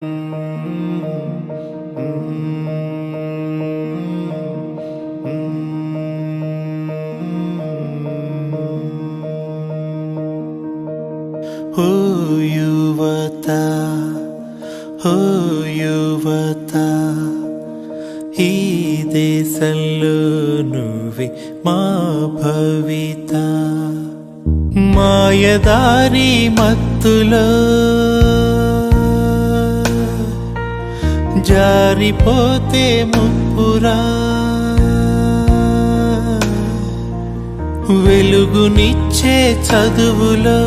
ఓ యువత, ఓ యువత, ఈ దేశంలో నువ్వే మా భవిత. మాయదారి మత్తులో జారిపోతే ముప్పురా, వెలుగునిచ్చే చదువులో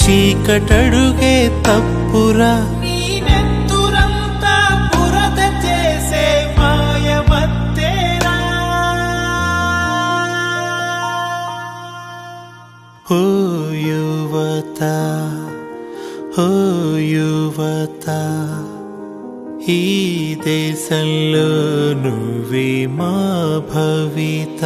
చీకటడుగే తప్పురా. నీ నెత్తురంతా బురద చేసే మాయమత్తేరా. ఓ యువత, ఓ యువత, ఈ దేశంలో నువ్వే మా భవిత.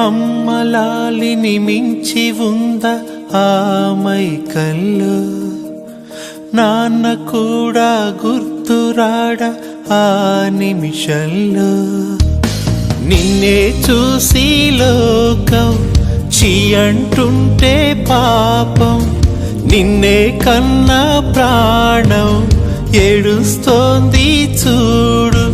అమ్మలాలిని మించి ఉందా ఆ మైకల్లో, నాన్న కూడా గుర్తురాడ ఆ నిమిషంలో. నిన్నే చూసి లోకం చీ అంటుంటే పాపం, నిన్నే కన్నా ప్రాణం ఏడుస్తోంది చూడు.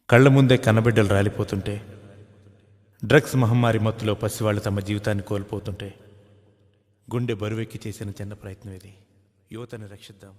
కళ్ల ముందే కన్నబిడ్డలు రాలిపోతుంటే, డ్రగ్స్ మహమ్మారి మత్తులో పసివాళ్లు తమ జీవితాన్ని కోల్పోతుంటే, గుండె బరువెక్కి చేసిన చిన్న ప్రయత్నం ఇది. యువతని రక్షిద్దాం.